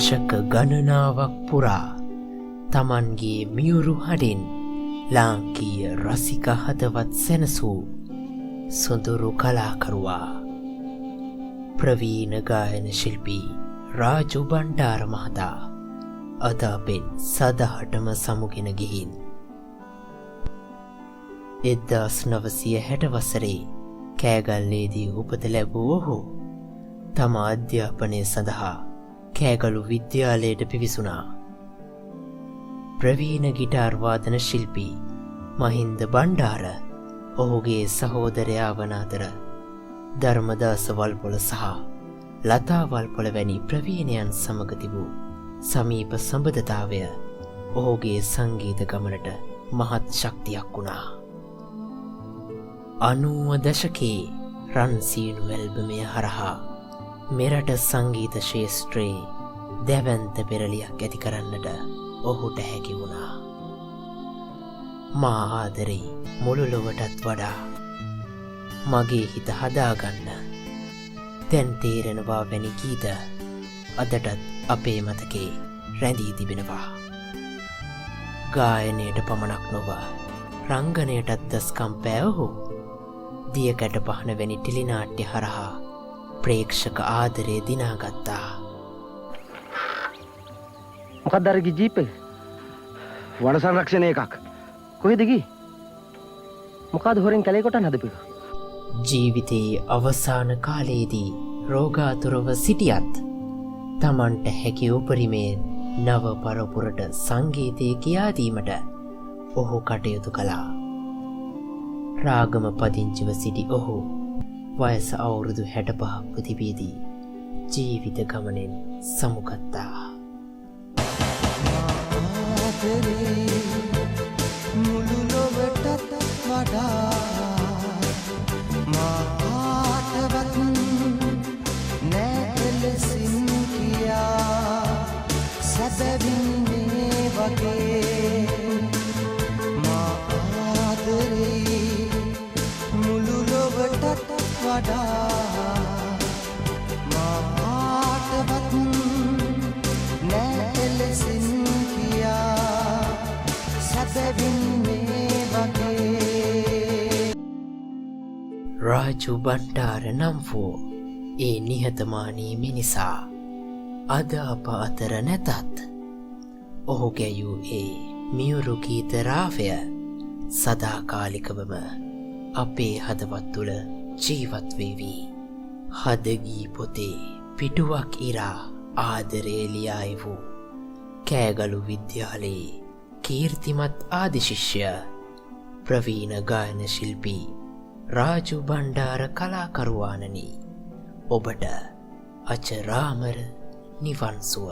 දශක ගණනාවක් පුරා තමන්ගේ මියුරු හඩින් ලාංකීය රසික හදවත් සැනසූ සොඳුරු කලාකරුවා ප්‍රවීණ ගායන ශිල්පී රාජු බණ්ඩාර මහතා අද අපෙන් සදහටම සමුගෙන ගිහින් 1960 වසරේ කෑගල්ලේදී උපත ලැබූ ඔහු තම අධ්‍යාපනය සඳහා කෑගලු විද්‍යාලයට පිවිසුණා. ප්‍රවීණ ගිටාර් වාදන ශිල්පී මහින්ද බණ්ඩාර ඔහුගේ සහෝදරයා වන අතර ධර්මදාස වල්පොල සහ ලතා වල්පොල වැනි ප්‍රවීණයන් සමග තිබූ සමීප සම්බන්ධතාවය ඔහුගේ සංගීත ගමනට මහත් ශක්තියක් වුණා. 90 දශකයේ රන්සීනු ඇල්බමය හරහා මෙරට සංගීත ශේෂ්ත්‍රයේ දැවැන්ත පෙරලියක් ඇති කරන්නට ඔහුට හැකි වුණා. මා ආදරේ මුළු ලොවටත් වඩා මගේ හිත හදාගන්න දැන් තේරෙනවා වැනි ගීත අදටත් අපේ මතකේ රැඳී තිබෙනවා. ගායනයට පමණක් නොව රංගනයටත් දස්කම් පෑ ඔහු දියකැට පහන වැනි ටෙලිනාට්‍ය හරහා ප්‍රේක්ෂක ආදරය දිනාගත්තා. මොකක්ද අර ගිය ජීප් එක? වන සංරක්ෂණ එකක්. කොහෙද ගියේ? මොකද හොරෙන් කැලේ කොටන්න හදපු එක? ජීවිතයේ අවසාන කාලයේදී රෝගාතුරව සිටියත් තමන්ට හැකි උපරිමයෙන් නව පරපුරට සංගීතය කියා දීමට ඔහු කටයුතු කළා. රාගම පදිංචිව සිටි ඔහු වයස අවුරුදු 65ක් තිබීදී ජීවිත ගමනෙන් සමුගත්තා. මුළු ලොවටත් වඩා මාටවත් නැලෙසින් කියා සැබවින් මේ වගේ මා ආදරේ මුළු ලොවටත් වඩා මාටවත් නැලෙසින් කියා සැබවින් මේ වගේ. රාජු බණ්ඩාර නම් වූ ඒ නිහතමානී මිනිසා අද අප අතර නැතත් ඔහු ගැයූ ඒ මියුරු ගීත රාවය සදාකාලිකවම අපේ හදවත් තුළ ජීවත් වේවි. හදගී පොතේ පිටුවක් ඉරා ආදරේ ලියායි වූ කෑගලු විද්‍යාලයේ කීර්තිමත් ආදිශිෂ්‍ය ප්‍රවීණ ගායන ශිල්පී රාජු බණ්ඩාර කලාකරුවානනි ඔබට අචරාමර නිවන් සුව.